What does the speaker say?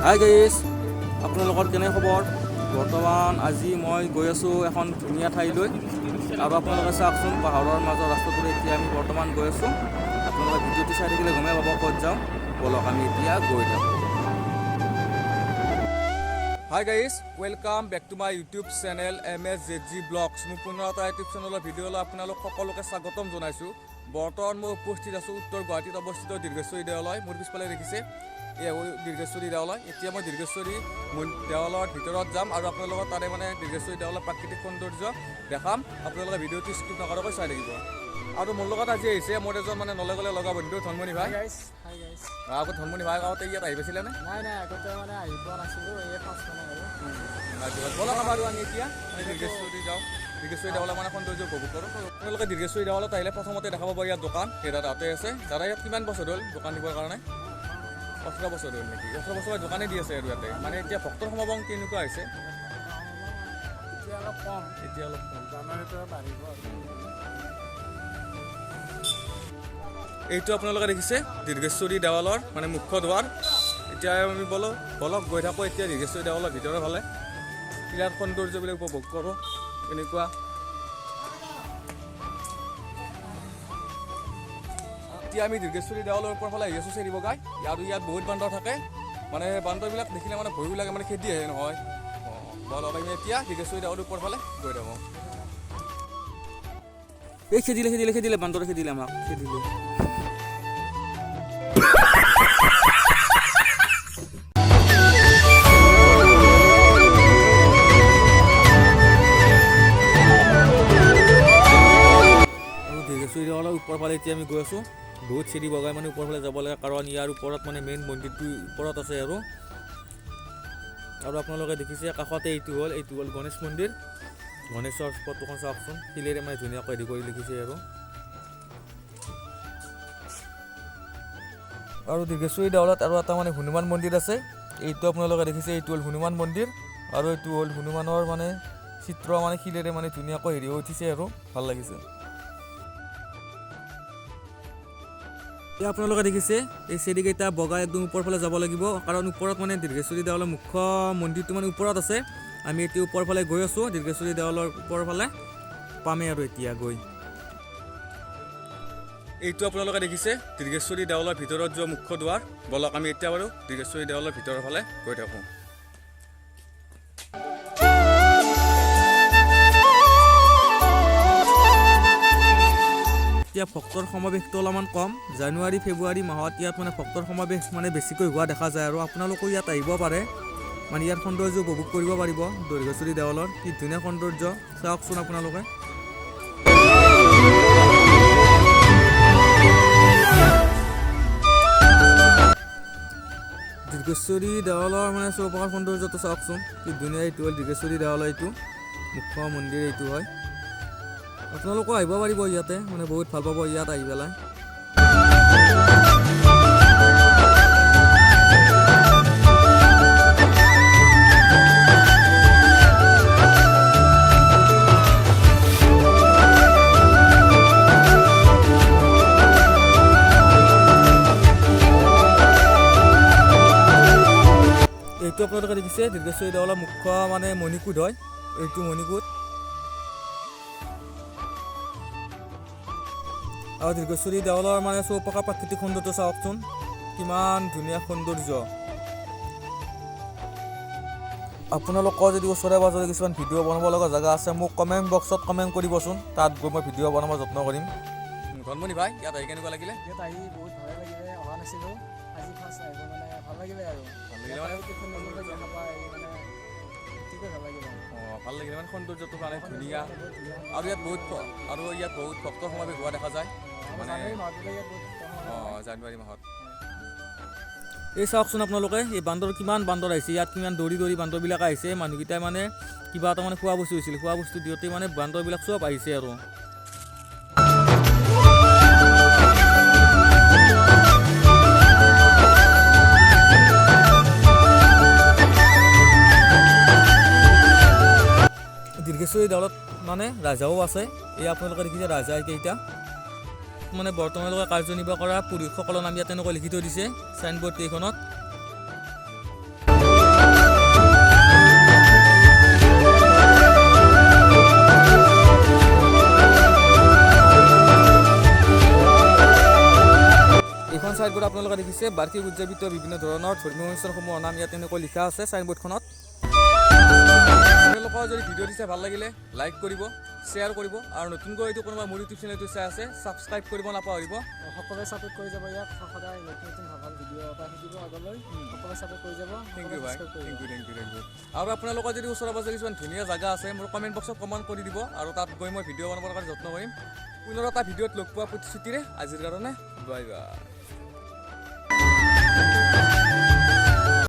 Hi guys, আপোনালোকৰ কেনে খবৰ? বৰ্তমান আজি মই গৈ আছোঁ এখন ধুনীয়া ঠাইলৈ আৰু আপোনালোকে চাওকচোন পাহাৰৰ মাজৰ ৰাস্তাটোৰে এতিয়া আমি বৰ্তমান গৈ আছোঁ। আপোনালোকে ভিডিঅ'টো চাই থাকিলে গমেই পাব ক'ত যাওঁ। বলক আমি এতিয়া গৈ থাকোঁ। Hi guys, welcome back to my YouTube channel MSZG blogs. মোৰ পুনৰ এটা ইউটিউব চেনেলৰ ভিডিঅ'লৈ আপোনালোক সকলোকে স্বাগতম জনাইছোঁ। বৰ্তমান মই উপস্থিত আছোঁ উত্তৰ গুৱাহাটীত অৱস্থিত দীৰ্ঘেশ্বৰী দেৱালয়। মোৰ পিছফালে দেখিছে এই দীৰ্ঘেশ্বৰী দেৱালয়। এতিয়া মই দীৰ্ঘেশ্বৰী দেৱালয়ৰ ভিতৰত যাম আৰু আপোনালোকৰ তাৰে দীৰ্ঘেশ্বৰী দেৱালয়ৰ প্ৰাকৃতিক সৌন্দৰ্য দেখাম। আপোনালোকে ভিডিঅ'টো স্কিপ নকৰাকৈ চাই থাকিব। আৰু মোৰ লগত আজি আহিছে মোৰ এজন নলে গ'লে লগা বন্ধু ধনমণি ভাই। আগত ধনমণি ভাই আগতে ইয়াত আহি পাইছিলে নে? নাই আগতে আহি পোৱা নাছিলোঁ, এই ফাৰ্ষ্ট আৰু বলক আমাৰ আমি এতিয়া দীৰ্ঘেশ্বৰী যাওঁ। দীৰ্ঘেশ্বৰী দেৱালয় সৌন্দৰ্য উপভোগ কৰোঁ। আপোনালোকে দীৰ্ঘেশ্বৰী দেৱালয়ত আহিলে প্ৰথমতে দেখা পাব ইয়াত দোকান এটা তাতে আছে। দাদা ইয়াত কিমান বছৰ হ'ল দোকান দিবৰ কাৰণে? 18 বছৰ হ'ল নেকি? 18 বছৰ দোকানেই দি আছে আৰু ইয়াতে এতিয়া ভক্তৰ সমাগম কেনেকুৱা হৈছে? এতিয়া অলপ কম, জানুৱাৰীৰ পৰা বাঢ়িব। এইটো আপোনালোকে দেখিছে দীৰ্ঘেশ্বৰী দেৱালৰ মুখ্য দুৱাৰ। এতিয়া আমি বলক গৈ থাকোঁ এতিয়া দীৰ্ঘেশ্বৰী দেৱালৰ ভিতৰৰ ফালে। ইয়াৰ সৌন্দৰ্যবিলাক উপভোগ কৰোঁ কেনেকুৱা। এতিয়া আমি দীৰ্ঘেশ্বৰী দেৱালৰ ওপৰৰ ফালে আহি আছোঁ চেৰি বগাই। আৰু ইয়াত বহুত বান্দৰ থাকে, বান্দৰবিলাক দেখিলে ভয়ো লাগে, খেদি আহে নহয়। বলক আমি এতিয়া দীৰ্ঘেশ্বৰী দেৱালৰ ওপৰৰ ফালে গৈ থাকোঁ। এই খেদিলে বান্দৰে খেদিলে আমাক খেদিলে। দীৰ্ঘেশ্বৰী দেৱালৰ ওপৰৰ ফালে এতিয়া আমি গৈ আছোঁ। বহুত চিৰি বগাই ওপৰ ফালে যাব লাগে, কাৰণ ইয়াৰ ওপৰত মেইন মন্দিৰটো ওপৰত আছে। আৰু আপোনালোকে দেখিছে কাষতে এইটো হ'ল গণেশ মন্দিৰ। গণেশৰ ফটোখন চাওকচোন, শিলেৰে ধুনীয়াকৈ ৰেডি কৰি লিখিছে। আৰু দীৰ্ঘেশ্বৰী দেৱালত আৰু এটা হনুমান মন্দিৰ আছে। এইটো আপোনালোকে দেখিছে, এইটো হ'ল হনুমান মন্দিৰ। আৰু এইটো হ'ল হনুমানৰ চিত্ৰ শিলেৰে ধুনীয়াকৈ হেৰি হৈ উঠিছে আৰু ভাল লাগিছে। এতিয়া আপোনালোকে দেখিছে এই চিৰিকেইটা বগাই একদম ওপৰ ফালে যাব লাগিব, কাৰণ ওপৰত দীৰ্ঘেশ্বৰী দেৱালৰ মুখ্য মন্দিৰটো ওপৰত আছে। আমি এতিয়া ওপৰ ফালে গৈ আছোঁ, দীৰ্ঘেশ্বৰী দেৱালৰ ওপৰ ফালে পামেই আৰু এতিয়া গৈ। এইটো আপোনালোকে দেখিছে দীৰ্ঘেশ্বৰী দেৱালৰ ভিতৰত যোৱা মুখ্য দুৱাৰ। বলক আমি এতিয়া বাৰু দীৰ্ঘেশ্বৰী দেৱালৰ ভিতৰৰ ফালে গৈ থাকোঁ। এতিয়া ভক্তৰ সমাৱেশটো অলপমান কম। জানুৱাৰী ফেব্ৰুৱাৰী মাহত ইয়াত ভক্তৰ সমাৱেশ বেছিকৈ হোৱা দেখা যায়। আৰু আপোনালোকেও ইয়াত আহিব পাৰে, ইয়াৰ সৌন্দৰ্য উপভোগ কৰিব পাৰিব। দীৰ্ঘেশ্বৰী দেৱালৰ কি ধুনীয়া সৌন্দৰ্য চাওকচোন আপোনালোকে। দীৰ্ঘেশ্বৰী দেৱালৰ চৌপাশৰ সৌন্দৰ্যটো চাওকচোন, কি ধুনীয়া। এইটো হ'ল দীৰ্ঘেশ্বৰী দেৱালয়, এইটো মুখ্য মন্দিৰ এইটো হয়। আপোনালোকেও আহিব পাৰিব ইয়াতে, বহুত ভাল পাব ইয়াত আহি পেলাই। এইটো আপোনালোকে দেখিছে দীৰ্ঘেশ্বৰী দেৱালৰ মুখ্য মণিকূট হয়। এইটো মণিকূট। আৰু দীৰ্ঘেশ্বৰী দেৱালৰ চৌপাশৰ প্ৰাকৃতিক সৌন্দৰ্য চাওকচোন, কিমান ধুনীয়া সৌন্দৰ্য। আপোনালোকৰ যদি ওচৰে পাজৰে কিছুমান ভিডিঅ' বনাব লগা জেগা আছে, মোক কমেণ্ট বক্সত কমেণ্ট কৰিবচোন। তাত গৈ মই ভিডিঅ' বনাব যত্ন কৰিম। ধনমণি ভাই, ইয়াত আহি কেনেকুৱা লাগিলে? ইয়াত আহি বহুত ভালে লাগিলে, অহা নাছিলোঁ, আজি ফাৰ্ষ্ট আহিব ভাল লাগিলে আৰু ভাল লাগিলে সৌন্দৰ্যটো ধুনীয়া। আৰু ইয়াত বহুত ভক্তৰ সমাৱেশ হোৱা দেখা যায় জানুৱাৰী মাহত। এই চাওকচোন আপোনালোকে, এই বান্দৰ কিমান বান্দৰ আহিছে ইয়াত, কিমান দৌৰি বান্দৰবিলাক আহিছে। মানুহকেইটাই কিবা এটা খোৱা বস্তু হৈছিল, খোৱা বস্তু দিওঁতে বান্দৰবিলাক চব আহিছে। আৰু দীৰ্ঘেশ্বৰী দেৱালত ৰাজাও আছে। এই আপোনালোকে দেখিছে ৰাজা কেইটা বৰ্তমানলৈকে কাৰ্যনিৰ্বাহ কৰা পুৰুষসকলৰ নাম ইয়াত তেনেকৈ লিখি থৈ দিছে চাইনবোৰ্ড কেইখনত। চাইনবোৰ্ড আপোনালোকে দেখিছে বাৰ্ষিক উদযাপিত বিভিন্ন ধৰণৰ ধৰ্মীয় অনুষ্ঠানসমূহৰ নাম ইয়াত এনেকৈ লিখা আছে চাইনবোৰ্ডখনত। আপোনালোকৰ যদি ভিডিঅ'টো চাই ভাল লাগিলে লাইক কৰিব, শ্বেয়াৰ কৰিব আৰু নতুনকৈ এইটো কোনোবা মোৰ ইউটিউব চেনেলটো চাই আছে ছাবস্ক্ৰাইব কৰিব নাপাহৰিব। সকলোৱে ছাপোৰ্ট কৰি যাব, ইয়াক সদায় নতুন নতুন ভাল ভিডিঅ' এটা শিকিব আগলৈ। সকলোৱে ছাপোৰ্ট কৰি যাব। থেংক ইউ ভাই, থেংক ইউ। আৰু আপোনালোকৰ যদি ওচৰে পাজৰে কিছুমান ধুনীয়া জেগা আছে মোৰ কমেণ্ট বক্সত কমেণ্ট কৰি দিব আৰু তাত গৈ মই ভিডিঅ' বনাবৰ কাৰণে যত্ন কৰিম। পুনৰ এটা ভিডিঅ'ত লগ পোৱা প্ৰতিশ্ৰুতিৰে আজিৰ কাৰণে বাই বাই।